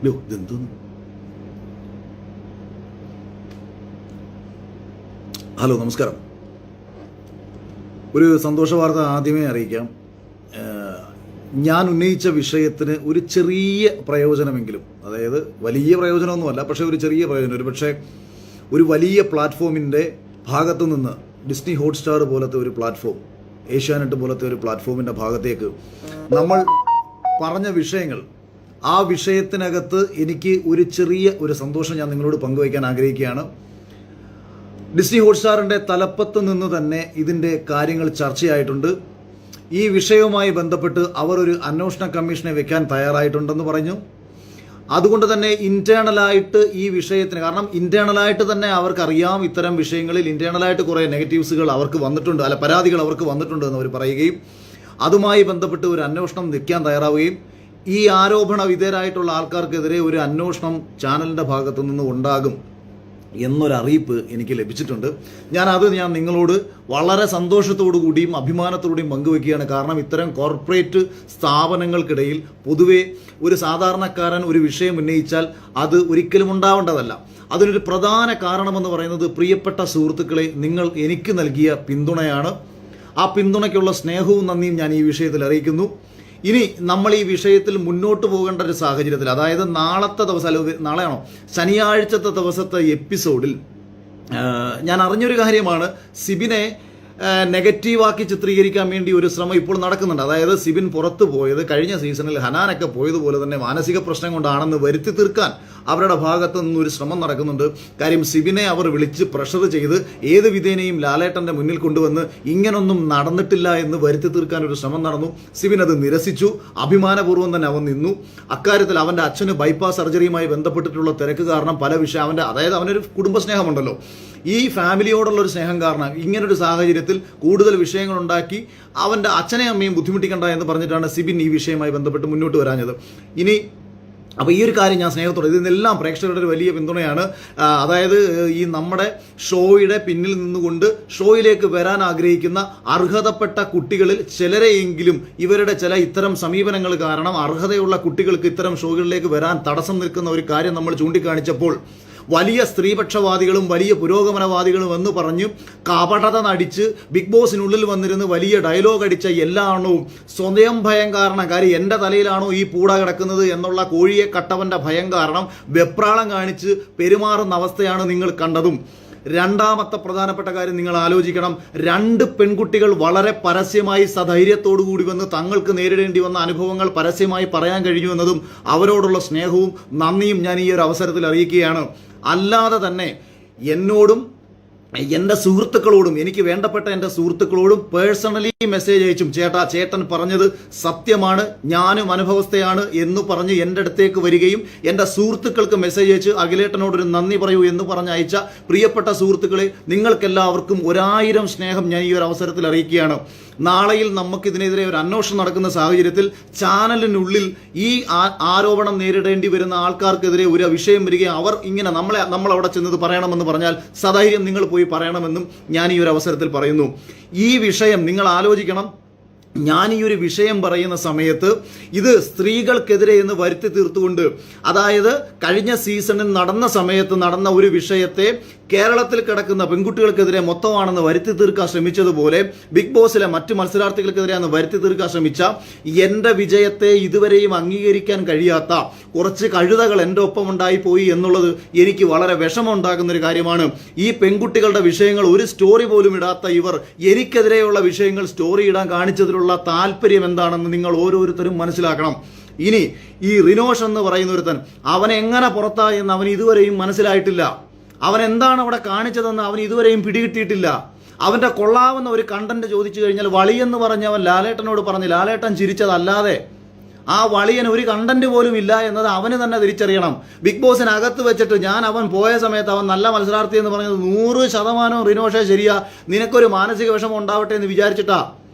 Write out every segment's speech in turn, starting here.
ഇതെന്തോന്നു? Hello, നമസ്കാരം. ഒരു സന്തോഷ വാർത്ത ആദ്യമേ അറിയിക്കാം. ഞാൻ ഉന്നയിച്ച വിഷയത്തിന് ഒരു ചെറിയ പ്രയോജനമെങ്കിലും, അതായത് വലിയ പ്രയോജനമൊന്നുമല്ല, പക്ഷേ ഒരു ചെറിയ പ്രയോജനം, ഒരു പക്ഷേ ഒരു വലിയ പ്ലാറ്റ്ഫോമിൻ്റെ ഭാഗത്തു നിന്ന് ഡിസ്നി ഹോട്ട്സ്റ്റാർ പോലത്തെ ഒരു പ്ലാറ്റ്ഫോം, ഏഷ്യാനെറ്റ് പോലത്തെ ഒരു പ്ലാറ്റ്ഫോമിൻ്റെ ഭാഗത്തേക്ക് നമ്മൾ പറഞ്ഞ വിഷയങ്ങൾ, ആ വിഷയത്തിനകത്ത് എനിക്ക് ഒരു ചെറിയ ഒരു സന്തോഷം ഞാൻ നിങ്ങളോട് പങ്കുവയ്ക്കാൻ ആഗ്രഹിക്കുകയാണ്. ഡിസ്നി ഹോട്ട്സ്റ്റാറിൻ്റെ തലപ്പത്ത് നിന്ന് തന്നെ ഇതിൻ്റെ കാര്യങ്ങൾ ചർച്ചയായിട്ടുണ്ട്. ഈ വിഷയവുമായി ബന്ധപ്പെട്ട് അവർ ഒരു അന്വേഷണ കമ്മീഷനെ വെക്കാൻ തയ്യാറായിട്ടുണ്ടെന്ന് പറഞ്ഞു. അതുകൊണ്ട് തന്നെ ഇന്റേണലായിട്ട് ഈ വിഷയത്തിന്, കാരണം ഇന്റേണലായിട്ട് തന്നെ അവർക്കറിയാം ഇത്തരം വിഷയങ്ങളിൽ ഇന്റേണലായിട്ട് കുറേ നെഗറ്റീവ്സുകൾ അവർക്ക് വന്നിട്ടുണ്ട്, പരാതികൾ അവർക്ക് വന്നിട്ടുണ്ട് എന്ന് അവർ പറയുകയും അതുമായി ബന്ധപ്പെട്ട് ഒരു അന്വേഷണം വെക്കാൻ തയ്യാറാവുകയും ഈ ആരോപണ വിധേയരായിട്ടുള്ള ആൾക്കാർക്കെതിരെ ഒരു അന്വേഷണം ചാനലിൻ്റെ ഭാഗത്തു നിന്ന് ഉണ്ടാകും എന്നൊരറിയിപ്പ് എനിക്ക് ലഭിച്ചിട്ടുണ്ട്. ഞാൻ നിങ്ങളോട് വളരെ സന്തോഷത്തോടു കൂടിയും അഭിമാനത്തോടെയും പങ്കുവെക്കുകയാണ്. കാരണം ഇത്തരം കോർപ്പറേറ്റ് സ്ഥാപനങ്ങൾക്കിടയിൽ പൊതുവെ ഒരു സാധാരണക്കാരൻ ഒരു വിഷയം ഉന്നയിച്ചാൽ അത് ഒരിക്കലും ഉണ്ടാവേണ്ടതല്ല. അതിനൊരു പ്രധാന കാരണമെന്ന് പറയുന്നത് പ്രിയപ്പെട്ട സുഹൃത്തുക്കളെ, നിങ്ങൾ എനിക്ക് നൽകിയ പിന്തുണയാണ്. ആ പിന്തുണയ്ക്കുള്ള സ്നേഹവും നന്ദിയും ഞാൻ ഈ വിഷയത്തിൽ അറിയിക്കുന്നു. ഇനി നമ്മൾ ഈ വിഷയത്തിൽ മുന്നോട്ട് പോകേണ്ട ഒരു സാഹചര്യത്തിൽ, അതായത് നാളത്തെ ദിവസം, അല്ലെങ്കിൽ നാളെയാണോ, ശനിയാഴ്ചത്തെ ദിവസത്തെ എപ്പിസോഡിൽ ഞാൻ അറിഞ്ഞൊരു കാര്യമാണ്, സിബിനെ നെഗറ്റീവാക്കി ചിത്രീകരിക്കാൻ വേണ്ടി ഒരു ശ്രമം ഇപ്പോൾ നടക്കുന്നുണ്ട്. അതായത് സിബിൻ പുറത്തു പോയത് കഴിഞ്ഞ സീസണിൽ ഹനാനൊക്കെ പോയതുപോലെ തന്നെ മാനസിക പ്രശ്നം കൊണ്ടാണെന്ന് വരുത്തി തീർക്കാൻ അവരുടെ ഭാഗത്തു നിന്നൊരു ശ്രമം നടക്കുന്നുണ്ട്. കാര്യം സിബിനെ അവർ വിളിച്ച് പ്രഷർ ചെയ്ത് ഏത് വിധേനയും ലാലേട്ടൻ്റെ മുന്നിൽ കൊണ്ടുവന്ന് ഇങ്ങനൊന്നും നടന്നിട്ടില്ല എന്ന് വരുത്തി തീർക്കാൻ ഒരു ശ്രമം നടന്നു. സിബിൻ അത് നിരസിച്ചു. അഭിമാനപൂർവ്വം തന്നെ അവൻ നിന്നു. അക്കാര്യത്തിൽ അവൻ്റെ അച്ഛന് ബൈപ്പാസ് സർജറിയുമായി ബന്ധപ്പെട്ടിട്ടുള്ള തിരക്ക് കാരണം പല വിഷയം അതായത് അവനൊരു കുടുംബസ്നേഹമുണ്ടല്ലോ, ഈ ഫാമിലിയോടുള്ള ഒരു സ്നേഹം കാരണം ഇങ്ങനൊരു സാഹചര്യത്തിൽ കൂടുതൽ വിഷയങ്ങൾ ഉണ്ടാക്കി അവൻ്റെ അച്ഛനെയും അമ്മയും ബുദ്ധിമുട്ടിക്കണ്ട എന്ന് പറഞ്ഞിട്ടാണ് സിബിൻ ഈ വിഷയവുമായി ബന്ധപ്പെട്ട് മുന്നോട്ട് വരാഞ്ഞത്. അപ്പോൾ ഈ ഒരു കാര്യം ഞാൻ സ്നേഹത്തോടെ, ഇതിനെല്ലാം പ്രേക്ഷകരുടെ ഒരു വലിയ പിന്തുണയാണ്. അതായത് ഈ നമ്മുടെ ഷോയുടെ പിന്നിൽ നിന്നുകൊണ്ട് ഷോയിലേക്ക് വരാൻ ആഗ്രഹിക്കുന്ന അർഹതപ്പെട്ട കുട്ടികളിൽ ചിലരെയെങ്കിലും ഇവരുടെ ചില ഇത്തരം സമീപനങ്ങൾ കാരണം അർഹതയുള്ള കുട്ടികൾക്ക് ഇത്തരം ഷോകളിലേക്ക് വരാൻ തടസ്സം നിൽക്കുന്ന ഒരു കാര്യം നമ്മൾ ചൂണ്ടിക്കാണിച്ചപ്പോൾ വലിയ സ്ത്രീപക്ഷവാദികളും വലിയ പുരോഗമനവാദികളും എന്ന് പറഞ്ഞു കപടത നടിച്ച് ബിഗ് ബോസിനുള്ളിൽ വന്നിരുന്ന് വലിയ ഡയലോഗ് അടിച്ച എല്ലാ എണ്ണവും സ്വയം ഭയം കാരണം, കാര്യം എൻ്റെ തലയിലാണോ ഈ പൂട കിടക്കുന്നത് എന്നുള്ള കോഴിയെ കട്ടവൻ്റെ ഭയം കാരണം വെപ്രാളം കാണിച്ച് പെരുമാറുന്ന അവസ്ഥയാണ് നിങ്ങൾ കണ്ടതും. രണ്ടാമത്തെ പ്രധാനപ്പെട്ട കാര്യം നിങ്ങൾ ആലോചിക്കണം, 2 പെൺകുട്ടികൾ വളരെ പരസ്യമായി സധൈര്യത്തോടു കൂടി വന്ന് തങ്ങൾക്ക് നേരിടേണ്ടി വന്ന അനുഭവങ്ങൾ പരസ്യമായി പറയാൻ കഴിഞ്ഞു എന്നതും അവരോടുള്ള സ്നേഹവും നന്ദിയും ഞാൻ ഈ ഒരു അവസരത്തിൽ അറിയിക്കുകയാണ്. അല്ലാതെ തന്നെ എന്നോടും എൻ്റെ സുഹൃത്തുക്കളോടും, എനിക്ക് വേണ്ടപ്പെട്ട എൻ്റെ സുഹൃത്തുക്കളോടും പേഴ്സണലി മെസ്സേജ് അയച്ചും ചേട്ടൻ പറഞ്ഞത് സത്യമാണ്, ഞാനും അനുഭവസ്ഥയാണ് എന്ന് പറഞ്ഞ് എൻ്റെ അടുത്തേക്ക് വരികയും എൻ്റെ സുഹൃത്തുക്കൾക്ക് മെസ്സേജ് അയച്ച് അഖിലേട്ടനോടൊരു നന്ദി പറയൂ എന്ന് പറഞ്ഞ് അയച്ച പ്രിയപ്പെട്ട സുഹൃത്തുക്കളെ, നിങ്ങൾക്കെല്ലാവർക്കും 1000 സ്നേഹം ഞാൻ ഈ ഒരു അവസരത്തിൽ അറിയിക്കുകയാണ്. നാളെയിൽ നമുക്കിതിനെതിരെ ഒരു അന്വേഷണം നടക്കുന്ന സാഹചര്യത്തിൽ ചാനലിനുള്ളിൽ ഈ ആരോപണം നേരിടേണ്ടി വരുന്ന ആൾക്കാർക്കെതിരെ ഒരു വിഷയം വരികയും അവർ ഇങ്ങനെ നമ്മൾ അവിടെ ചെന്നത് പറയണമെന്ന് പറഞ്ഞാൽ സധൈര്യം നിങ്ങൾ പോയി പറയണമെന്നും ഞാൻ ഈ ഒരു അവസരത്തിൽ പറയുന്നു. ഈ വിഷയം നിങ്ങൾ ആലോചിക്കണം. ഞാൻ ഈ ഒരു വിഷയം പറയുന്ന സമയത്ത് ഇത് സ്ത്രീകൾക്കെതിരെ എന്ന് വരുത്തി തീർത്തുകൊണ്ട്, അതായത് കഴിഞ്ഞ സീസണിൽ നടന്ന സമയത്ത് നടന്ന ഒരു വിഷയത്തെ കേരളത്തിൽ കിടക്കുന്ന പെൺകുട്ടികൾക്കെതിരെ മൊത്തമാണെന്ന് വരുത്തി തീർക്കാൻ ശ്രമിച്ചതുപോലെ ബിഗ് ബോസിലെ മറ്റ് മത്സരാർത്ഥികൾക്കെതിരെയാണ് വരുത്തി തീർക്കാൻ ശ്രമിച്ച എൻ്റെ വിജയത്തെ ഇതുവരെയും അംഗീകരിക്കാൻ കഴിയാത്ത കുറച്ച് കഴുതകൾ എൻ്റെ ഒപ്പം ഉണ്ടായി പോയി എന്നുള്ളത് എനിക്ക് വളരെ വിഷമമുണ്ടാകുന്ന ഒരു കാര്യമാണ്. ഈ പെൺകുട്ടികളുടെ വിഷയങ്ങൾ ഒരു സ്റ്റോറി പോലും ഇടാത്ത ഇവർ എനിക്കെതിരെയുള്ള വിഷയങ്ങൾ സ്റ്റോറി ഇടാൻ കാണിച്ചതിലുള്ള താല്പര്യം എന്താണെന്ന് നിങ്ങൾ ഓരോരുത്തരും മനസ്സിലാക്കണം. ഇനി ഈ റിനോഷ് എന്ന് പറയുന്ന ഒരുത്തൻ, അവൻ എങ്ങനെ പുറത്തായി എന്ന് അവൻ ഇതുവരെയും മനസ്സിലായിട്ടില്ല. അവൻ എന്താണ് അവിടെ കാണിച്ചതെന്ന് അവൻ ഇതുവരെയും പിടികിട്ടിയിട്ടില്ല. അവൻ്റെ കൊള്ളാവുന്ന ഒരു കണ്ടന്റ് ചോദിച്ചു കഴിഞ്ഞാൽ വളിയെന്ന് പറഞ്ഞവൻ ലാലേട്ടനോട് പറഞ്ഞ് ലാലേട്ടൻ ചിരിച്ചതല്ലാതെ ആ വളിയൻ ഒരു കണ്ടന്റ് പോലും ഇല്ല എന്നത് അവന് തന്നെ തിരിച്ചറിയണം. ബിഗ് ബോസിനകത്ത് വെച്ചിട്ട് അവൻ പോയ സമയത്ത് അവൻ നല്ല മത്സരാർത്ഥി എന്ന് പറഞ്ഞത് 100% റിനോഷേ ശരിയാ, നിനക്കൊരു മാനസിക വിഷമം ഉണ്ടാവട്ടെ എന്ന് വിചാരിച്ചിട്ടാ,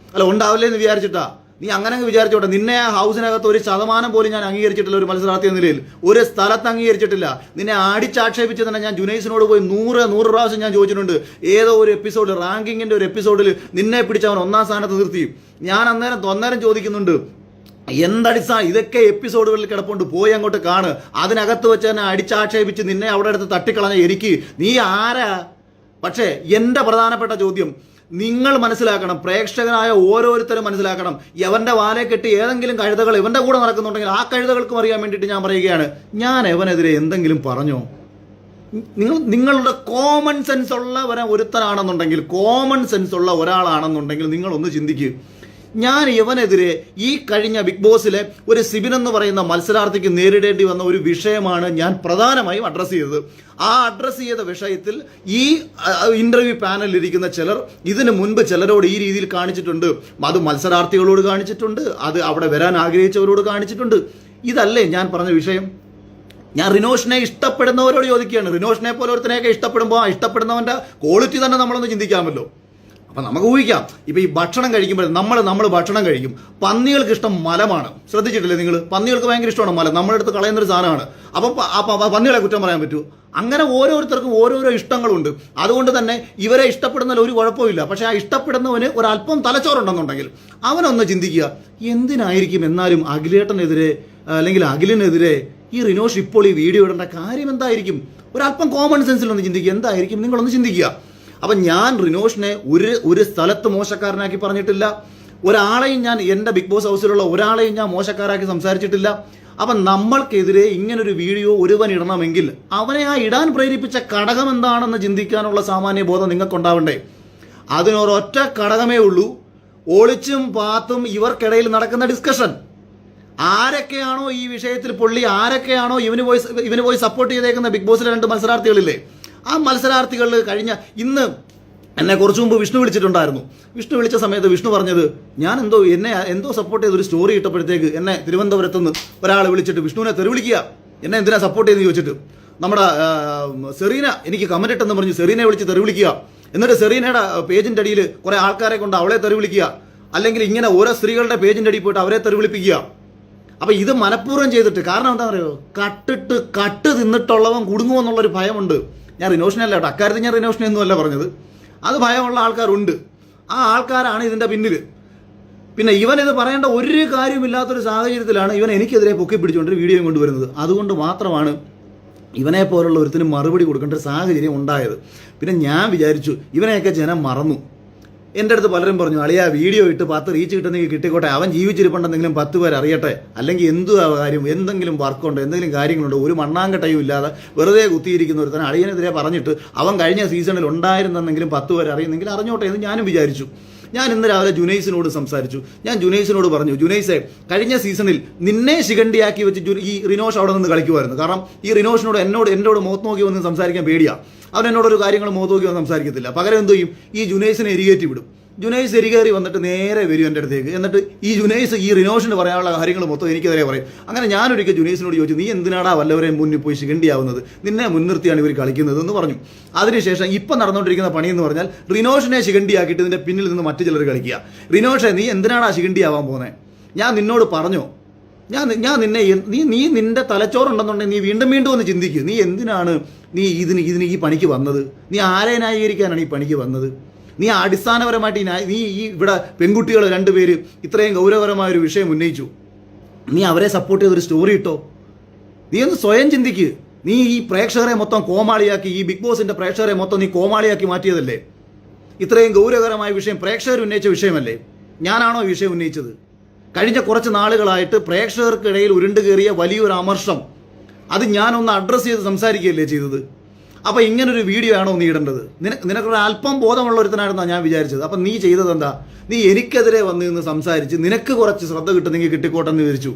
ഉണ്ടാവില്ലേ എന്ന് വിചാരിച്ചിട്ടാ നീ അങ്ങനെ വിചാരിച്ചോട്ടെ. നിന്നെ ആ ഹൗസിനകത്ത് 1% പോലും ഞാൻ അംഗീകരിച്ചിട്ടില്ല. ഒരു മത്സരാർത്ഥി എന്ന നിലയിൽ ഒരു സ്ഥലത്ത് അംഗീകരിച്ചിട്ടില്ല. നിന്നെ അടിച്ചാക്ഷേപിച്ച് തന്നെ ഞാൻ ജുനൈസിനോട് പോയി 100 പ്രാവശ്യം ഞാൻ ചോദിച്ചിട്ടുണ്ട്. ഏതോ ഒരു എപ്പിസോഡ്, റാങ്കിങ്ങിന്റെ ഒരു എപ്പിസോഡിൽ നിന്നെ പിടിച്ച് അവൻ 1ാം സ്ഥാനത്ത് നിർത്തി. ഞാൻ അന്നേരം ചോദിക്കുന്നുണ്ട്, എന്തടിസ്ഥാനം ഇതൊക്കെ എപ്പിസോഡുകളിൽ കിടപ്പുണ്ട്, പോയി അങ്ങോട്ട് കാണ്. അതിനകത്ത് വെച്ച് തന്നെ അടിച്ചാക്ഷേപിച്ച് നിന്നെ അവിടെ അടുത്ത് തട്ടിക്കളഞ്ഞ എനിക്ക് നീ ആരാ? പക്ഷേ എൻ്റെ പ്രധാനപ്പെട്ട ചോദ്യം നിങ്ങൾ മനസ്സിലാക്കണം, പ്രേക്ഷകനായ ഓരോരുത്തരും മനസ്സിലാക്കണം. എവന്റെ വാലെ കെട്ടി ഏതെങ്കിലും കഴുതകൾ ഇവന്റെ കൂടെ നടക്കുന്നുണ്ടെങ്കിൽ ആ കഴുതകൾക്കും അറിയാൻ വേണ്ടിയിട്ട് ഞാൻ പറയുകയാണ്, ഞാൻ എവനെതിരെ എന്തെങ്കിലും പറഞ്ഞോ? നിങ്ങളുടെ കോമൺ സെൻസ് ഉള്ള ഒരുത്തനാണെന്നുണ്ടെങ്കിൽ, കോമൺ സെൻസ് ഉള്ള ഒരാളാണെന്നുണ്ടെങ്കിൽ നിങ്ങളൊന്ന് ചിന്തിക്കുക. ഞാൻ ഇവനെതിരെ ഈ കഴിഞ്ഞ ബിഗ് ബോസിലെ ഒരു സിബിൻ എന്ന് പറയുന്ന മത്സരാർത്ഥിക്ക് നേരിടേണ്ടി വന്ന ഒരു വിഷയമാണ് ഞാൻ പ്രധാനമായും അഡ്രസ്സ് ചെയ്തത്. ആ അഡ്രസ്സ് ചെയ്ത വിഷയത്തിൽ ഈ ഇന്റർവ്യൂ പാനലിൽ ഇരിക്കുന്ന ചിലർ ഇതിനു മുൻപ് ചിലരോട് ഈ രീതിയിൽ കാണിച്ചിട്ടുണ്ട്. അത് മത്സരാർത്ഥികളോട് കാണിച്ചിട്ടുണ്ട്, അത് അവിടെ വരാൻ ആഗ്രഹിച്ചവരോട് കാണിച്ചിട്ടുണ്ട്. ഇതല്ലേ ഞാൻ പറഞ്ഞ വിഷയം? ഞാൻ റിനോഷിനെ ഇഷ്ടപ്പെടുന്നവരോട് ചോദിക്കുകയാണ്. റിനോഷിനെ പോലെ ഒരുത്തനെയൊക്കെ ഇഷ്ടപ്പെടുമ്പോൾ ആ ഇഷ്ടപ്പെടുന്നവന്റെ ക്വാളിറ്റി തന്നെ നമ്മളൊന്ന് ചിന്തിക്കാമല്ലോ. അപ്പൊ നമുക്ക് ഊഹിക്കാം. ഇപ്പൊ ഈ ഭക്ഷണം കഴിക്കുമ്പോൾ നമ്മൾ ഭക്ഷണം കഴിക്കും. പന്നികൾക്ക് ഇഷ്ടം മലമാണ്, ശ്രദ്ധിച്ചിട്ടില്ലേ നിങ്ങൾ? പന്നികൾക്ക് ഭയങ്കര ഇഷ്ടമാണ് മലം, നമ്മുടെ അടുത്ത് കളയുന്നൊരു സാധനമാണ്. അപ്പൊ പന്നികളെ കുറ്റം പറയാൻ പറ്റൂ? അങ്ങനെ ഓരോരുത്തർക്കും ഓരോരോ ഇഷ്ടങ്ങളുണ്ട്. അതുകൊണ്ട് തന്നെ ഇവരെ ഇഷ്ടപ്പെടുന്നതിൽ ഒരു കുഴപ്പമില്ല. പക്ഷെ ആ ഇഷ്ടപ്പെടുന്നവന് ഒരല്പം തലച്ചോറുണ്ടെന്നുണ്ടെങ്കിൽ അവനൊന്ന് ചിന്തിക്കുക, എന്തിനായിരിക്കും എന്നാലും അഖിലേട്ടനെതിരെ അല്ലെങ്കിൽ അഖിലിനെതിരെ ഈ റിനോഷ് ഇപ്പോൾ ഈ വീഡിയോ ഇടേണ്ട കാര്യം എന്തായിരിക്കും? ഒരല്പം കോമൺ സെൻസിലൊന്ന് ചിന്തിക്കുക, എന്തായിരിക്കും നിങ്ങളൊന്ന് ചിന്തിക്കുക. അപ്പം ഞാൻ റിനോഷിനെ ഒരു സ്ഥലത്ത് മോശക്കാരനാക്കി പറഞ്ഞിട്ടില്ല. ഒരാളെയും ഞാൻ എൻ്റെ ബിഗ് ബോസ് ഹൗസിലുള്ള ഒരാളെയും ഞാൻ മോശക്കാരാക്കി സംസാരിച്ചിട്ടില്ല. അപ്പം നമ്മൾക്കെതിരെ ഇങ്ങനൊരു വീഡിയോ ഒരുവൻ ഇടണമെങ്കിൽ അവനെ ആ ഇടാൻ പ്രേരിപ്പിച്ച ഘടകം എന്താണെന്ന് ചിന്തിക്കാനുള്ള സാമാന്യ ബോധം നിങ്ങൾക്കുണ്ടാവണ്ടേ? അതിനൊരൊറ്റ ഘടകമേ ഉള്ളൂ, ഒളിച്ചും പാത്തും ഇവർക്കിടയിൽ നടക്കുന്ന ഡിസ്കഷൻ. ആരൊക്കെയാണോ ഈ വിഷയത്തിൽ പൊള്ളി, ആരൊക്കെയാണോ ഇവന് പോയി സപ്പോർട്ട് ചെയ്തേക്കുന്ന ബിഗ് ബോസിലെ 2 മത്സരാർത്ഥികളില്ലേ, ആ മത്സരാർത്ഥികളിൽ ഇന്ന് എന്നെ കുറച്ചു മുമ്പ് വിഷ്ണു വിളിച്ചിട്ടുണ്ടായിരുന്നു. വിഷ്ണു വിളിച്ച സമയത്ത് വിഷ്ണു പറഞ്ഞത്, ഞാൻ എന്തോ സപ്പോർട്ട് ചെയ്ത് ഒരു സ്റ്റോറി ഇട്ടപ്പോഴത്തേക്ക് എന്നെ തിരുവനന്തപുരത്ത് നിന്ന് ഒരാൾ വിളിച്ചിട്ട് വിഷ്ണുവിനെ തെരുവിളിക്കുക, എന്നെ എന്തിനാ സപ്പോർട്ട് ചെയ്തെന്ന് ചോദിച്ചിട്ട്. നമ്മുടെ സെറീന എനിക്ക് കമന്റ് ഇട്ടെന്ന് പറഞ്ഞ് സെറീനെ വിളിച്ച് തെരുവിളിക്കുക. എന്നിട്ട് സെറീനയുടെ പേജിന്റെ അടിയിൽ കുറെ ആൾക്കാരെ കൊണ്ട് അവളെ തെരുവിളിക്കുക. അല്ലെങ്കിൽ ഇങ്ങനെ ഓരോ സ്ത്രീകളുടെ പേജിന്റെ അടിയിൽ പോയിട്ട് അവരെ തെരുവിളിപ്പിക്കുക. അപ്പൊ ഇത് മനഃപൂർവ്വം ചെയ്തിട്ട്, കാരണം എന്താ പറയുക, കട്ട് തിന്നിട്ടുള്ളവൻ കുടുങ്ങുമെന്നുള്ളൊരു ഭയമുണ്ട്. ഞാൻ റിനോഷിനല്ല കേട്ടോ, അക്കാര്യത്തിൽ ഞാൻ റിനോഷിനെ ഒന്നുമല്ല പറഞ്ഞത്. അത് ഭയമുള്ള ആൾക്കാരുണ്ട്, ആ ആൾക്കാരാണ് ഇതിന്റെ പിന്നിൽ. പിന്നെ ഇവൻ ഇത് പറയേണ്ട ഒരു കാര്യമില്ലാത്തൊരു സാഹചര്യത്തിലാണ് ഇവൻ എനിക്കെതിരെ പൊക്കി പിടിച്ചുകൊണ്ട് വീഡിയോയും കൊണ്ടുവരുന്നത്. അതുകൊണ്ട് മാത്രമാണ് ഇവനെ പോലുള്ള ഒരുത്തിനും മറുപടി കൊടുക്കേണ്ട ഒരു സാഹചര്യം ഉണ്ടായത്. പിന്നെ ഞാൻ വിചാരിച്ചു ഇവനെയൊക്കെ ജനം മറന്നു. എൻ്റെ അടുത്ത് പലരും പറഞ്ഞു, അളിയാ വീഡിയോ ഇട്ട് 10 റീച്ച് കിട്ടുന്നെങ്കിൽ കിട്ടിക്കോട്ടെ, അവൻ ജീവിച്ചിരിപ്പുണ്ടെന്നെങ്കിലും 10 പേർ അറിയട്ടെ, അല്ലെങ്കിൽ എന്തുവാ കാര്യം, എന്തെങ്കിലും വർക്കുണ്ടോ, എന്തെങ്കിലും കാര്യങ്ങളുണ്ടോ, ഒരു മണ്ണാങ്കട്ടയും ഇല്ലാതെ വെറുതെ കുത്തിയിരിക്കുന്ന ഒരുത്തന്നെ അളിയനെതിരെ പറഞ്ഞിട്ട് അവൻ കഴിഞ്ഞ സീസണിൽ ഉണ്ടായിരുന്നെങ്കിലും 10 പേർ അറിയുന്നെങ്കിൽ അറിഞ്ഞോട്ടെ എന്ന് ഞാനും വിചാരിച്ചു. ഞാൻ ഇന്ന് രാവിലെ ജുനൈസിനോട് സംസാരിച്ചു. ഞാൻ ജുനൈസിനോട് പറഞ്ഞു, ജുനൈസെ, കഴിഞ്ഞ സീസണിൽ നിന്നെ ശിഖണ്ഡിയാക്കി വെച്ച് ഈ റിനോഷ് അവിടെ നിന്ന് കളിക്കുമായിരുന്നു. കാരണം ഈ റിനോഷിനോട് എന്നോട് മുഖത്ത് നോക്കി വന്ന് സംസാരിക്കാൻ പേടിയാണ്. അവൻ എന്നോടൊരു കാര്യങ്ങൾ മുഖത്ത് നോക്കി വന്ന് സംസാരിക്കത്തില്ല. പകരം എന്ത് ചെയ്യും, ഈ ജുനൈസിനെ എരികേറ്റി വിടും. ജുനൈസ് എരികേറി വന്നിട്ട് നേരെ വരും എൻ്റെ അടുത്തേക്ക്. എന്നിട്ട് ഈ ജുനൈസ് ഈ റിനോഷിന് പറയാനുള്ള കാര്യങ്ങൾ മൊത്തം എനിക്കെതിരെ പറയും. അങ്ങനെ ഞാനൊരിക്കൽ ജുനൈസിനോട് ചോദിച്ചു, നീ എന്തിനാടാ വല്ലവരെയും മുന്നിൽ പോയി ശിഖണ്ഡിയാവുന്നത്, നിന്നെ മുൻനിർത്തിയാണ് ഇവർ കളിക്കുന്നത് എന്ന് പറഞ്ഞു. അതിനുശേഷം ഇപ്പം നടന്നുകൊണ്ടിരിക്കുന്ന പണി എന്ന് പറഞ്ഞാൽ റിനോഷിനെ ശിഖണ്ഡിയാക്കിയിട്ട് ഇതിൻ്റെ പിന്നിൽ നിന്ന് മറ്റു ചിലർ കളിക്കുക. റിനോഷെ, നീ എന്തിനാടാ ശിഖണ്ഡിയാവാൻ പോകുന്നത്? ഞാൻ നിന്നോട് പറഞ്ഞോ, ഞാൻ നീ നിന്റെ തലച്ചോറുണ്ടെന്നുണ്ടെങ്കിൽ നീ വീണ്ടും ഒന്ന് ചിന്തിക്കുക. നീ എന്തിനാണ് ഇതിന് ഈ പണിക്ക് വന്നത്? നീ ആരെ ന്യായീകരിക്കാനാണ് ഈ പണിക്ക് വന്നത്? നീ അടിസ്ഥാനപരമായിട്ട് നീ ഇവിടെ പെൺകുട്ടികൾ 2 പേര് ഇത്രയും ഗൗരവകരമായൊരു വിഷയം ഉന്നയിച്ചു, നീ അവരെ സപ്പോർട്ട് ചെയ്തൊരു സ്റ്റോറി ഇട്ടോ? നീ ഒന്ന് സ്വയം ചിന്തിക്ക്. നീ ഈ പ്രേക്ഷകരെ മൊത്തം കോമാളിയാക്കി, ഈ ബിഗ് ബോസിന്റെ പ്രേക്ഷകരെ മൊത്തം നീ കോമാളിയാക്കി മാറ്റിയതല്ലേ? ഇത്രയും ഗൗരവകരമായ വിഷയം പ്രേക്ഷകർ ഉന്നയിച്ച വിഷയമല്ലേ? ഞാനാണോ ഈ വിഷയം ഉന്നയിച്ചത്? കഴിഞ്ഞ കുറച്ച് നാളുകളായിട്ട് പ്രേക്ഷകർക്കിടയിൽ ഉരുണ്ട് കയറിയ വലിയൊരു അമർഷം, അത് ഞാനൊന്ന് അഡ്രസ്സ് ചെയ്ത് സംസാരിക്കുകയല്ലേ ചെയ്തത്. അപ്പം ഇങ്ങനൊരു വീഡിയോ ആണോ നീ ഇടേണ്ടത്? നിനക്കൊരു അല്പം ബോധമുള്ള ഒരുത്തനാണെന്നാണ് ഞാൻ വിചാരിച്ചത്. അപ്പം നീ ചെയ്തത് എന്താ? നീ എനിക്കെതിരെ വന്ന് നിന്ന് സംസാരിച്ച് നിനക്ക് കുറച്ച് ശ്രദ്ധ കിട്ടുന്നെങ്കിൽ കിട്ടിക്കോട്ടെന്ന് വിചാരിച്ചു.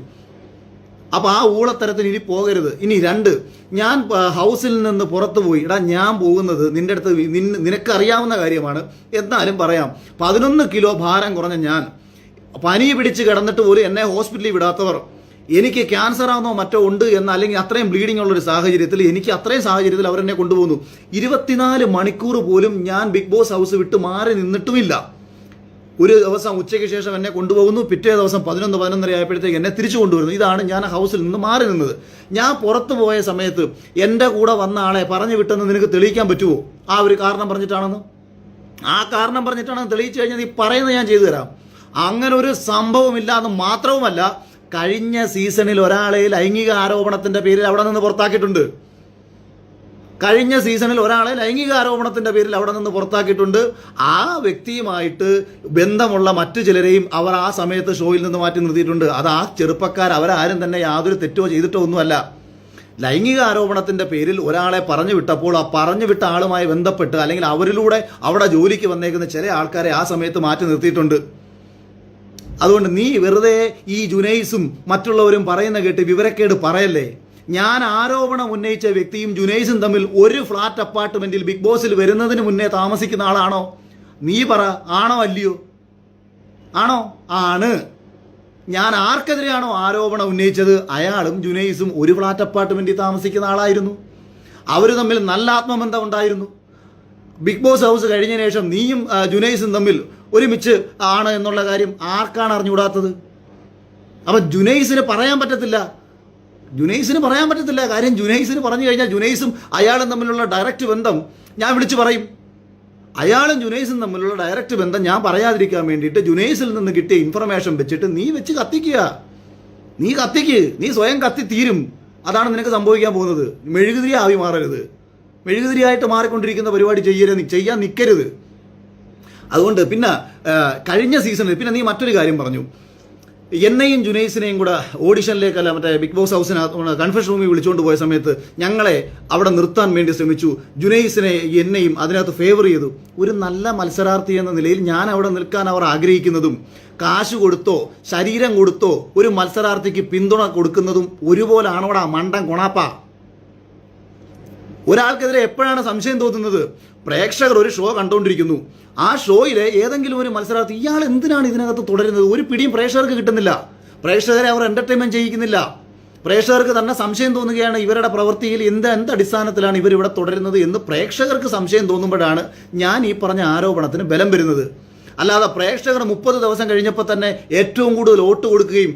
അപ്പം ആ ഊളത്തരത്തിന് ഇനി പോകരുത്. ഇനി 2, ഞാൻ ഹൗസിൽ നിന്ന് പുറത്തു പോയി, ഞാൻ പോകുന്നത് നിന്റെ അടുത്ത് നിനക്കറിയാവുന്ന കാര്യമാണ്, എന്നാലും പറയാം. 11 കിലോ ഭാരം കുറഞ്ഞ ഞാൻ, പനി പിടിച്ച് കിടന്നിട്ട് പോലും എന്നെ ഹോസ്പിറ്റലിൽ വിടാത്തവർ, എനിക്ക് ക്യാൻസർ ആണെന്നോ മറ്റോ ഉണ്ട് എന്ന്, അല്ലെങ്കിൽ അത്രയും ബ്ലീഡിംഗ് ഉള്ളൊരു സാഹചര്യത്തിൽ, എനിക്ക് അത്രയും സാഹചര്യത്തിൽ അവരെന്നെ കൊണ്ടുപോകുന്നു. 24 മണിക്കൂർ പോലും ഞാൻ ബിഗ് ബോസ് ഹൗസ് വിട്ട് മാറി നിന്നിട്ടുമില്ല. ഒരു ദിവസം ഉച്ചയ്ക്ക് ശേഷം എന്നെ കൊണ്ടുപോകുന്നു, പിറ്റേ ദിവസം 11-11:30 ആയപ്പോഴത്തേക്ക് എന്നെ തിരിച്ചു കൊണ്ടുവരുന്നു. ഇതാണ് ഞാൻ ഹൗസിൽ നിന്ന് മാറി നിന്നത്. ഞാൻ പുറത്തു പോയ സമയത്ത് എൻ്റെ കൂടെ വന്ന ആളെ പറഞ്ഞു വിട്ടെന്ന് നിനക്ക് തെളിയിക്കാൻ പറ്റുമോ? ആ ഒരു കാരണം പറഞ്ഞിട്ടാണെന്ന് തെളിയിച്ചു കഴിഞ്ഞാൽ നീ പറയുന്നത് ഞാൻ ചെയ്തു തരാം. അങ്ങനെ ഒരു സംഭവമില്ല എന്ന് മാത്രവുമല്ല, കഴിഞ്ഞ സീസണിൽ ഒരാളെ ലൈംഗിക ആരോപണത്തിന്റെ പേരിൽ അവിടെ നിന്ന് പുറത്താക്കിയിട്ടുണ്ട്. കഴിഞ്ഞ സീസണിൽ ഒരാളെ ലൈംഗിക ആരോപണത്തിന്റെ പേരിൽ അവിടെ നിന്ന് പുറത്താക്കിയിട്ടുണ്ട്. ആ വ്യക്തിയുമായിട്ട് ബന്ധമുള്ള മറ്റു ചിലരെയും അവർ ആ സമയത്ത് ഷോയിൽ നിന്ന് മാറ്റി നിർത്തിയിട്ടുണ്ട്. അത് ആ ചെറുപ്പക്കാർ അവരാരും തന്നെ യാതൊരു തെറ്റോ ചെയ്തിട്ടോ ഒന്നുമല്ല. ലൈംഗിക ആരോപണത്തിന്റെ പേരിൽ ഒരാളെ പറഞ്ഞു വിട്ടപ്പോൾ ആ പറഞ്ഞു വിട്ട ആളുമായി ബന്ധപ്പെട്ട് അല്ലെങ്കിൽ അവരിലൂടെ അവിടെ ജോലിക്ക് വന്നേക്കുന്ന ചില ആൾക്കാരെ ആ സമയത്ത് മാറ്റി നിർത്തിയിട്ടുണ്ട്. അതുകൊണ്ട് നീ വെറുതെ ഈ ജുനൈസും മറ്റുള്ളവരും പറയുന്ന കേട്ട് വിവരക്കേട് പറയല്ലേ. ഞാൻ ആരോപണം ഉന്നയിച്ച വ്യക്തിയും ജുനൈസും തമ്മിൽ ഒരു ഫ്ലാറ്റ് അപ്പാർട്ട്മെന്റിൽ ബിഗ് ബോസിൽ വരുന്നതിന് മുന്നേ താമസിക്കുന്ന ആളാണോ? നീ പറ, ആണോ അല്ലയോ? ആണോ? ആണ്. ഞാൻ ആർക്കെതിരെയാണോ ആരോപണം ഉന്നയിച്ചത് അയാളും ജുനൈസും ഒരു ഫ്ലാറ്റ് അപ്പാർട്ട്മെന്റിൽ താമസിക്കുന്ന ആളായിരുന്നു. അവർ തമ്മിൽ നല്ല ആത്മബന്ധം ഉണ്ടായിരുന്നു. ബിഗ് ബോസ് ഹൗസ് കഴിഞ്ഞ ശേഷം നീയും ജുനൈസും തമ്മിൽ ഒരുമിച്ച് ആണ് എന്നുള്ള കാര്യം ആർക്കാണ് അറിഞ്ഞുകൂടാത്തത്? അപ്പം ജുനൈസിന് പറയാൻ പറ്റത്തില്ല. കാര്യം ജുനൈസിന് പറഞ്ഞു കഴിഞ്ഞാൽ ജുനൈസും അയാളും തമ്മിലുള്ള ഡയറക്റ്റ് ബന്ധം ഞാൻ വിളിച്ചു പറയും. അയാളും ജുനൈസും തമ്മിലുള്ള ഡയറക്റ്റ് ബന്ധം ഞാൻ പറയാതിരിക്കാൻ വേണ്ടിയിട്ട് ജുനൈസിൽ നിന്ന് കിട്ടിയ ഇൻഫർമേഷൻ വെച്ചിട്ട് നീ വെച്ച് കത്തിക്കുക. നീ സ്വയം കത്തി തീരും. അതാണ് നിനക്ക് സംഭവിക്കാൻ പോകുന്നത്. മെഴുകുതിരി ആവി മാറരുത്. മെഴുകുതിരിയായിട്ട് മാറിക്കൊണ്ടിരിക്കുന്ന പരിപാടി ചെയ്യാൻ നിൽക്കരുത്. അതുകൊണ്ട് പിന്നെ കഴിഞ്ഞ സീസണിൽ പിന്നെ നീ മറ്റൊരു കാര്യം പറഞ്ഞു. എന്നെയും ജുനൈസിനെയും കൂടെ ഓഡിഷനിലേക്കല്ല മറ്റേ ബിഗ് ബോസ് ഹൗസിനകത്ത് കൺഫെഷൻ റൂമിൽ വിളിച്ചുകൊണ്ട് പോയ സമയത്ത് ഞങ്ങളെ അവിടെ നിർത്താൻ വേണ്ടി ശ്രമിച്ചു. ജുനൈസിനെ എന്നെയും അതിനകത്ത് ഫേവർ ചെയ്തു. ഒരു നല്ല മത്സരാർത്ഥി എന്ന നിലയിൽ ഞാൻ അവിടെ നിൽക്കാൻ അവർ ആഗ്രഹിക്കുന്നതും കാശ് കൊടുത്തോ ശരീരം കൊടുത്തോ ഒരു മത്സരാർത്ഥിക്ക് പിന്തുണ കൊടുക്കുന്നതും ഒരുപോലാണോടാ മണ്ടൻ കൊണാപ്പ? ഒരാൾക്കെതിരെ എപ്പോഴാണ് സംശയം തോന്നുന്നത്? പ്രേക്ഷകർ ഒരു ഷോ കണ്ടുകൊണ്ടിരിക്കുന്നു. ആ ഷോയിലെ ഏതെങ്കിലും ഒരു മത്സരാർത്ഥി ഇയാൾ എന്തിനാണ് ഇതിനകത്ത് തുടരുന്നത്? ഒരു പിടിയും പ്രേക്ഷകർക്ക് കിട്ടുന്നില്ല. പ്രേക്ഷകരെ അവർ എന്റർടൈൻമെന്റ് ചെയ്യിക്കുന്നില്ല. പ്രേക്ഷകർക്ക് തന്നെ സംശയം തോന്നുകയാണ് ഇവരുടെ പ്രവൃത്തിയിൽ എന്ത് അടിസ്ഥാനത്തിലാണ് ഇവരിവിടെ തുടരുന്നത് എന്ന് പ്രേക്ഷകർക്ക് സംശയം തോന്നുമ്പോഴാണ് ഞാൻ ഈ പറഞ്ഞ ആരോപണത്തിന് ബലം വരുന്നത്. അല്ലാതെ പ്രേക്ഷകർ 30 ദിവസം കഴിഞ്ഞപ്പോൾ തന്നെ ഏറ്റവും കൂടുതൽ വോട്ട് കൊടുക്കുകയും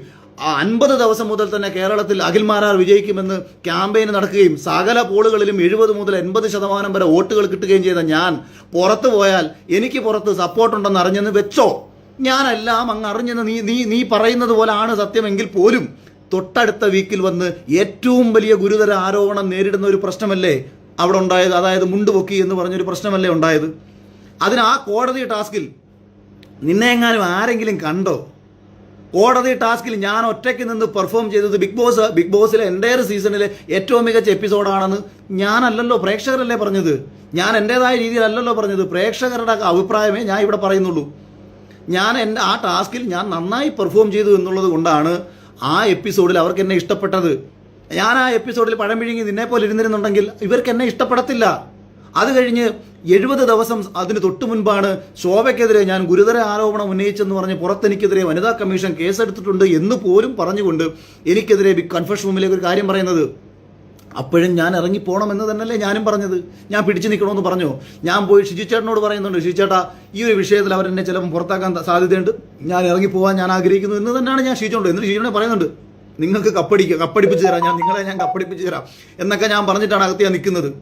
50 ദിവസം മുതൽ തന്നെ കേരളത്തിൽ അഖിൽമാരാർ വിജയിക്കുമെന്ന് ക്യാമ്പയിൻ നടക്കുകയും സകല പോളുകളിലും 70 മുതൽ 80% വരെ വോട്ടുകൾ കിട്ടുകയും ചെയ്ത ഞാൻ പുറത്തു പോയാൽ എനിക്ക് പുറത്ത് സപ്പോർട്ടുണ്ടെന്ന് അറിഞ്ഞെന്ന് വെച്ചോ. ഞാനെല്ലാം അങ്ങ് അറിഞ്ഞെന്ന് നീ പറയുന്നത് പോലെ ആണ് സത്യമെങ്കിൽ പോലും തൊട്ടടുത്ത വീക്കിൽ വന്ന് ഏറ്റവും വലിയ ഗുരുതര ആരോപണം നേരിടുന്ന ഒരു പ്രശ്നമല്ലേ അവിടെ ഉണ്ടായത്? അതായത് മുണ്ടുപൊക്കി എന്ന് പറഞ്ഞൊരു പ്രശ്നമല്ലേ ഉണ്ടായത്? അതിന് ആ കോടതി ടാസ്കിൽ നിന്നെ എങ്ങാനും ആരെങ്കിലും കണ്ടോ? കോടതി ടാസ്കിൽ ഞാൻ ഒറ്റയ്ക്ക് നിന്ന് പെർഫോം ചെയ്തത് ബിഗ് ബോസിലെ എൻ്റയർ സീസണിലെ ഏറ്റവും മികച്ച എപ്പിസോഡാണെന്ന് ഞാനല്ലല്ലോ, പ്രേക്ഷകരല്ലേ പറഞ്ഞത്. ഞാൻ എൻ്റെതായ രീതിയിലല്ലല്ലോ പറഞ്ഞത്. പ്രേക്ഷകരുടെ അഭിപ്രായമേ ഞാൻ ഇവിടെ പറയുന്നുള്ളൂ. ആ ടാസ്കിൽ ഞാൻ നന്നായി പെർഫോം ചെയ്തു എന്നുള്ളത് കൊണ്ടാണ് ആ എപ്പിസോഡിൽ അവർക്ക് എന്നെ ഇഷ്ടപ്പെട്ടത്. ഞാൻ ആ എപ്പിസോഡിൽ പഴം വിഴുങ്ങി നിന്നെപ്പോലെ ഇരുന്നിരുന്നുണ്ടെങ്കിൽ ഇവർക്ക് എന്നെ ഇഷ്ടപ്പെടത്തില്ല. അത് കഴിഞ്ഞ് 70 ദിവസം അതിന് തൊട്ടു മുൻപാണ് ശോഭയ്ക്കെതിരെ ഞാൻ ഗുരുതര ആരോപണം ഉന്നയിച്ചെന്ന് പറഞ്ഞ് പുറത്തെനിക്കെതിരെ വനിതാ കമ്മീഷൻ കേസെടുത്തിട്ടുണ്ട് എന്ന് പോലും പറഞ്ഞുകൊണ്ട് എനിക്കെതിരെ ബിഗ് കൺഫെഷൻ റൂമിലേക്ക് ഒരു കാര്യം പറയുന്നത്. അപ്പോഴും ഞാൻ ഇറങ്ങിപ്പോണമെന്ന് തന്നെയല്ലേ ഞാനും പറഞ്ഞത്. ഞാൻ പിടിച്ചു നിൽക്കണമെന്ന് പറഞ്ഞു. ഞാൻ പോയി ഷിജു ചേട്ടനോട് പറയുന്നുണ്ട്, ഷിജു ചേട്ടാ ഈ ഒരു വിഷയത്തിൽ അവരെന്നെ ചിലപ്പോൾ പുറത്താക്കാൻ സാധ്യതയുണ്ട്, ഞാൻ ഇറങ്ങിപ്പോകാൻ ഞാൻ ആഗ്രഹിക്കുന്നു എന്ന് തന്നെയാണ് ഞാൻ ഷിജുണ്ട്. എന്നിട്ട് ഷിജുവിനെ പറയുന്നുണ്ട്, നിങ്ങൾക്ക് കപ്പടിപ്പിച്ച് തരാം, ഞാൻ കപ്പടിപ്പിച്ച് തരാം എന്നൊക്കെ ഞാൻ പറഞ്ഞിട്ടാണ് അകത്ത് ഞാൻ നിൽക്കുന്നത്.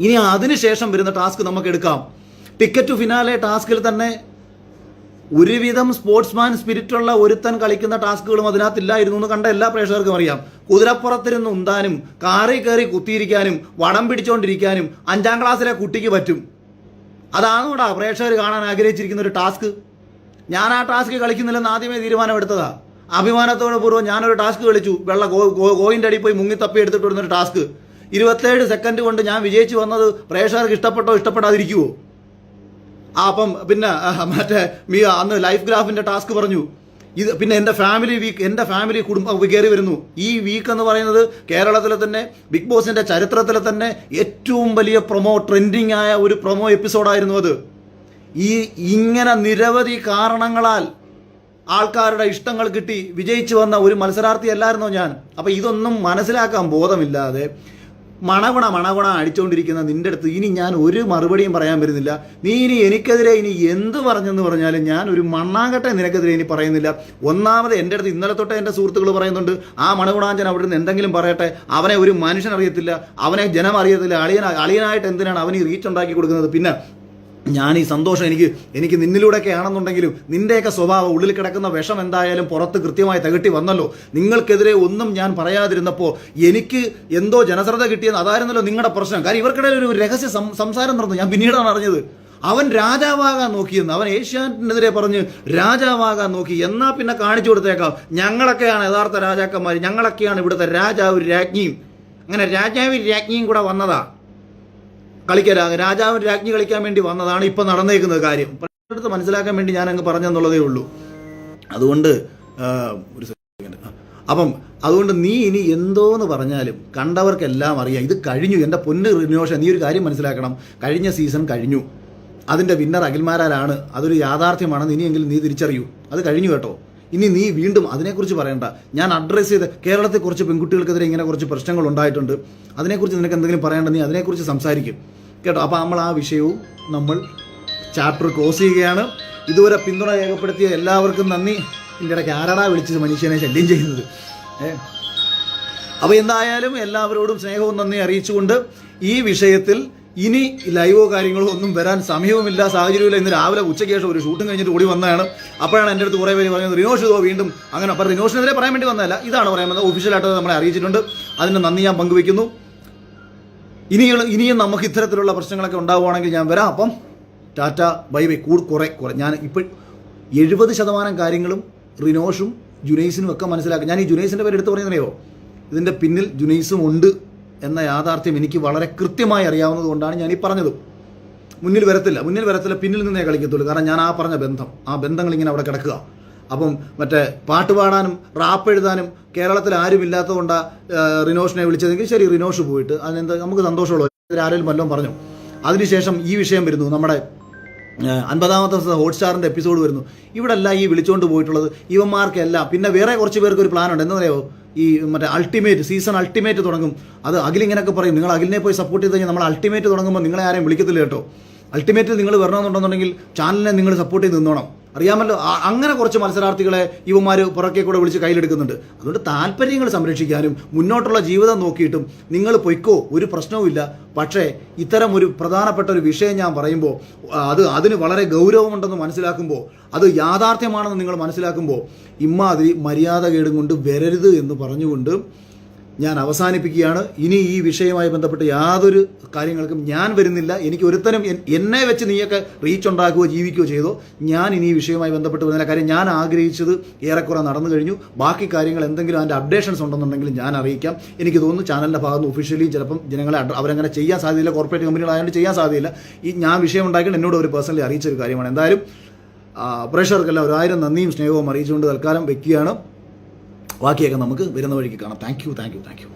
ഇനി അതിനുശേഷം വരുന്ന ടാസ്ക് നമുക്ക് എടുക്കാം. ടിക്കറ്റ് ടു ഫിനാലെ ടാസ്കിൽ തന്നെ ഒരുവിധം സ്പോർട്സ്മാൻ സ്പിരിറ്റുള്ള ഒരുത്തൻ കളിക്കുന്ന ടാസ്കുകളും അതിനകത്തില്ലായിരുന്നു എന്ന് കണ്ട എല്ലാ പ്രേക്ഷകർക്കും അറിയാം. കുതിരപ്പുറത്തിരുന്ന് ഉന്താനും കാറിൽ കയറി കുത്തിയിരിക്കാനും വടം പിടിച്ചുകൊണ്ടിരിക്കാനും 5ാം ക്ലാസ്സിലെ കുട്ടിക്ക് പറ്റും. അതാണോടാ പ്രേക്ഷകർ കാണാൻ ആഗ്രഹിച്ചിരിക്കുന്ന ഒരു ടാസ്ക്? ഞാൻ ആ ടാസ്ക് കളിക്കുന്നില്ലെന്ന് ആദ്യമേ തീരുമാനമെടുത്തതാ. അഭിമാനത്തോടെ പൂർവ്വം ഞാനൊരു ടാസ്ക് കളിച്ചു. കോയിൻ്റെ അടിയിൽ പോയി മുങ്ങിത്തപ്പി എടുത്തിട്ട് വരുന്നൊരു ടാസ്ക്. 27 സെക്കൻഡ് കൊണ്ട് ഞാൻ വിജയിച്ചു വന്നത് പ്രേക്ഷകർക്ക് ഇഷ്ടപ്പെട്ടോ ഇഷ്ടപ്പെടാതിരിക്കുവോ? അപ്പം പിന്നെ മറ്റേ അന്ന് ലൈഫ് ഗ്രാഫിന്റെ ടാസ്ക് പറഞ്ഞു. ഇത് പിന്നെ എൻ്റെ ഫാമിലി കുടുംബം കയറി വരുന്നു. ഈ വീക്ക് എന്ന് പറയുന്നത് കേരളത്തിലെ തന്നെ ബിഗ് ബോസിന്റെ ചരിത്രത്തിലെ തന്നെ ഏറ്റവും വലിയ ട്രെൻഡിങ് ആയ ഒരു പ്രൊമോ എപ്പിസോഡായിരുന്നു അത്. ഇങ്ങനെ നിരവധി കാരണങ്ങളാൽ ആൾക്കാരുടെ ഇഷ്ടങ്ങൾ കിട്ടി വിജയിച്ചു വന്ന ഒരു മത്സരാർത്ഥി അല്ലായിരുന്നോ ഞാൻ? അപ്പം ഇതൊന്നും മനസ്സിലാക്കാൻ ബോധമില്ലാതെ മണകുണ അടിച്ചുകൊണ്ടിരിക്കുന്ന നിന്റെ അടുത്ത് ഇനി ഞാൻ ഒരു മറുപടിയും പറയാൻ വരുന്നില്ല. നീ ഇനി എനിക്കെതിരെ ഇനി എന്ത് പറഞ്ഞെന്ന് പറഞ്ഞാലും ഞാൻ ഒരു മണ്ണാങ്കട്ടെ നിനക്കെതിരെ ഇനി പറയുന്നില്ല. ഒന്നാമത് എൻ്റെ അടുത്ത് ഇന്നലെ തൊട്ട് എൻ്റെ സുഹൃത്തുക്കൾ പറയുന്നുണ്ട്, ആ മണകുണാഞ്ചൻ അവിടെ നിന്ന് എന്തെങ്കിലും പറയട്ടെ, അവനെ ഒരു മനുഷ്യൻ അറിയത്തില്ല, അവനെ ജനം അറിയത്തില്ല, അളിയനായിട്ട് എന്തിനാണ് അവന് റീച്ച് ഉണ്ടാക്കി കൊടുക്കുന്നത്? പിന്നെ ഞാൻ ഈ സന്തോഷം എനിക്ക് നിന്നിലൂടെയൊക്കെ ആണെന്നുണ്ടെങ്കിലും നിന്റെയൊക്കെ സ്വഭാവം, ഉള്ളിൽ കിടക്കുന്ന വിഷം എന്തായാലും പുറത്ത് കൃത്യമായി തകട്ടി വന്നല്ലോ. നിങ്ങൾക്കെതിരെ ഒന്നും ഞാൻ പറയാതിരുന്നപ്പോൾ എനിക്ക് എന്തോ ജനശ്രദ്ധ കിട്ടിയെന്ന് അതായിരുന്നല്ലോ നിങ്ങളുടെ പ്രശ്നം. കാര്യം ഇവർക്കിടയിൽ ഒരു രഹസ്യ സംസാരം നടന്നു. ഞാൻ പിന്നീടാണ് അറിഞ്ഞത്. അവൻ രാജാവാകാൻ നോക്കിയെന്ന്. അവൻ ഏഷ്യാനെതിരെ പറഞ്ഞ് രാജാവാകാൻ നോക്കി. എന്നാൽ പിന്നെ കാണിച്ചു കൊടുത്തേക്കാം, ഞങ്ങളൊക്കെയാണ് യഥാർത്ഥ രാജാക്കന്മാർ, ഞങ്ങളൊക്കെയാണ് ഇവിടുത്തെ രാജാവും രാജ്ഞിയും. അങ്ങനെ രാജാവും രാജ്ഞിയും കൂടെ വന്നതാ കളിക്കാൻ. രാജാവും രാജ്ഞി കളിക്കാൻ വേണ്ടി വന്നതാണ് ഇപ്പം നടന്നേക്കുന്നത് കാര്യം. അടുത്ത് മനസ്സിലാക്കാൻ വേണ്ടി ഞാൻ അങ്ങ് പറഞ്ഞെന്നുള്ളതേ ഉള്ളൂ. അതുകൊണ്ട് ഒരു സെക്കൻഡ്. അതുകൊണ്ട് നീ ഇനി എന്തോന്ന് പറഞ്ഞാലും കണ്ടവർക്കെല്ലാം അറിയാം, ഇത് കഴിഞ്ഞു. എൻ്റെ പൊന്ന് റിനോഷ, നീ ഒരു കാര്യം മനസ്സിലാക്കണം. കഴിഞ്ഞ സീസൺ കഴിഞ്ഞു. അതിൻ്റെ വിന്നർ അഖിൽമാരാരാണ്. അതൊരു യാഥാർത്ഥ്യമാണെന്ന് ഇനിയെങ്കിലും നീ തിരിച്ചറിയൂ. അത് കഴിഞ്ഞു കേട്ടോ. ഇനി നീ വീണ്ടും അതിനെക്കുറിച്ച് പറയണ്ട. ഞാൻ അഡ്രസ്സ് ചെയ്ത് കേരളത്തിൽ കുറച്ച് പെൺകുട്ടികൾക്കെതിരെ ഇങ്ങനെ കുറച്ച് പ്രശ്നങ്ങൾ ഉണ്ടായിട്ടുണ്ട്, അതിനെക്കുറിച്ച് നിനക്ക് എന്തെങ്കിലും പറയേണ്ട, നീ അതിനെക്കുറിച്ച് സംസാരിക്കും കേട്ടോ. അപ്പോൾ നമ്മൾ ആ വിഷയവും നമ്മൾ ചാപ്റ്റർ ക്ലോസ് ചെയ്യുകയാണ്. ഇതുവരെ പിന്തുണ രേഖപ്പെടുത്തിയ എല്ലാവർക്കും നന്ദി. ഇതിൻ്റെ ഇടയ്ക്ക് ആരാടാ വിളിച്ച് മനുഷ്യനെ ശല്യം ചെയ്യുന്നത്? അപ്പോൾ എന്തായാലും എല്ലാവരോടും സ്നേഹവും നന്ദി അറിയിച്ചുകൊണ്ട് ഈ വിഷയത്തിൽ ഇനി ലൈവോ കാര്യങ്ങളോ ഒന്നും വരാൻ സമയവുമില്ല, സാഹചര്യമില്ല. ഇന്ന് രാവിലെ ഉച്ചയ്ക്ക് ശേഷം ഒരു ഷൂട്ടും കഴിഞ്ഞിട്ട് ഓടി വന്നതാണ്. അപ്പോഴാണ് എൻ്റെ അടുത്ത് കുറേ പേര് പറയുന്നത് റിനോഷ് ഇതോ വീണ്ടും അങ്ങനെ. അപ്പോൾ റിനോഷിനെതിരെ പറയാൻ വേണ്ടി വന്നതല്ല, ഇതാണ് പറയാൻ വന്നത്. ഒഫീഷ്യലായിട്ട് നമ്മളെ അറിയിച്ചിട്ടുണ്ട്. അതിൻ്റെ നന്ദി ഞാൻ പങ്കുവയ്ക്കുന്നു. ഇനിയും നമുക്ക് ഇത്തരത്തിലുള്ള പ്രശ്നങ്ങളൊക്കെ ഉണ്ടാവുകയാണെങ്കിൽ ഞാൻ വരാം. അപ്പം ടാറ്റ ബൈ ബൈ. കുറേ ഞാൻ ഇപ്പോൾ 70% കാര്യങ്ങളും റിനോഷും ജുനൈസിനും ഒക്കെ മനസ്സിലാക്കും. ഞാൻ ഈ ജുനൈസിൻ്റെ പേര് എടുത്ത് പറയുന്നതറിയോ, ഇതിൻ്റെ പിന്നിൽ ജുനൈസും ഉണ്ട് എന്ന യാഥാർത്ഥ്യം എനിക്ക് വളരെ കൃത്യമായി അറിയാവുന്നത് കൊണ്ടാണ് ഞാൻ ഈ പറഞ്ഞത്. മുന്നിൽ വരത്തില്ല, പിന്നിൽ നിന്നേ കളിക്കത്തുള്ളൂ. കാരണം ഞാൻ ആ ബന്ധങ്ങൾ ഇങ്ങനെ അവിടെ കിടക്കുക. അപ്പം മറ്റേ പാട്ട് പാടാനും റാപ്പ് എഴുതാനും കേരളത്തിൽ ആരും ഇല്ലാത്തതുകൊണ്ടാണ് റിനോഷിനെ വിളിച്ചതെങ്കിൽ ശരി, റിനോഷ് പോയിട്ട് അതിനെന്താ നമുക്ക് സന്തോഷമുള്ളൂ. ആരെങ്കിലും വല്ലതും പറഞ്ഞു. അതിനുശേഷം ഈ വിഷയം വരുന്നു, നമ്മുടെ 50ാമത്തെ ഹോട്ട്സ്റ്റാറിൻ്റെ എപ്പിസോഡ് വരുന്നു. ഇവിടെ എല്ലാം ഈ വിളിച്ചുകൊണ്ട് പോയിട്ടുള്ളത് ഇവന്മാർക്കെല്ലാം. പിന്നെ വേറെ കുറച്ച് പേർക്ക് ഒരു പ്ലാനുണ്ട്. എന്താ പറയുക, ഈ മറ്റേ സീസൺ അൾട്ടിമേറ്റ് തുടങ്ങും. അത് അഖിലിങ്ങനെയൊക്കെ പറയും, നിങ്ങൾ അഖിലിനെ പോയി സപ്പോർട്ട് ചെയ്ത് കഴിഞ്ഞാൽ നമ്മൾ അൾട്ടിമേറ്റ് തുടങ്ങുമ്പോൾ നിങ്ങളെ ആരെയും വിളിക്കത്തില്ല കേട്ടോ. അൾട്ടിമേറ്റിൽ നിങ്ങൾ വരണമെന്നുണ്ടെന്നുണ്ടെങ്കിൽ ചാനലിനെ നിങ്ങൾ സപ്പോർട്ട് ചെയ്ത് നിന്നോണം. അറിയാമല്ലോ, അങ്ങനെ കുറച്ച് മത്സരാർത്ഥികളെ ഇവന്മാർ പുറകെ കൂടെ വിളിച്ച് കയ്യിലെടുക്കുന്നുണ്ട്. അതുകൊണ്ട് താല്പര്യങ്ങൾ സംരക്ഷിക്കാനും മുന്നോട്ടുള്ള ജീവിതം നോക്കിയിട്ടും നിങ്ങൾ പൊയ്ക്കോ, ഒരു പ്രശ്നവുമില്ല. പക്ഷേ ഇത്തരം ഒരു പ്രധാനപ്പെട്ട ഒരു വിഷയം ഞാൻ പറയുമ്പോൾ അതിന് വളരെ ഗൗരവമുണ്ടെന്ന് മനസ്സിലാക്കുമ്പോൾ, അത് യാഥാർത്ഥ്യമാണെന്ന് നിങ്ങൾ മനസ്സിലാക്കുമ്പോൾ ഇമ്മാതിരി മര്യാദകേടും കൊണ്ട് വരരുത് എന്ന് പറഞ്ഞുകൊണ്ട് ഞാൻ അവസാനിപ്പിക്കുകയാണ്. ഇനി ഈ വിഷയവുമായി ബന്ധപ്പെട്ട് യാതൊരു കാര്യങ്ങൾക്കും ഞാൻ വരുന്നില്ല. എനിക്ക് ഒരുത്തനും എന്നെ വെച്ച് നീയൊക്കെ റീച്ച് ഉണ്ടാക്കുകയോ ജീവിക്കുകയോ ചെയ്തോ, ഞാൻ ഇനി ഈ വിഷയവുമായി ബന്ധപ്പെട്ട് വരുന്നില്ല. കാര്യം ഞാൻ ആഗ്രഹിച്ചത് ഏറെക്കുറെ നടന്നു കഴിഞ്ഞു. ബാക്കി കാര്യങ്ങൾ എന്തെങ്കിലും അതിൻ്റെ അപ്ഡേഷൻസ് ഉണ്ടെന്നുണ്ടെങ്കിൽ ഞാൻ അറിയിക്കാം. എനിക്ക് തോന്നുന്നു ചാനലിൻ്റെ ഭാഗത്ത് ഒഫീഷ്യലി ചിലപ്പം ജനങ്ങളെ അവരങ്ങനെ ചെയ്യാൻ സാധ്യതയില്ല. കോർപ്പറേറ്റ് കമ്പനികളായതുകൊണ്ട് ചെയ്യാൻ സാധ്യതയില്ല. ഞാൻ വിഷയം ഉണ്ടാക്കിയിട്ട് എന്നോട് ഒരു പേഴ്സണലി അറിയിച്ചൊരു കാര്യമാണ്. എന്തായാലും പ്രേക്ഷകർക്കെല്ലാം 1000 നന്ദിയും സ്നേഹവും അറിയിച്ചുകൊണ്ട് തൽക്കാലം വെക്കുകയാണ്. ബാക്കിയൊക്കെ നമുക്ക് വരുന്ന വഴിക്ക് കാണാം. Thank you.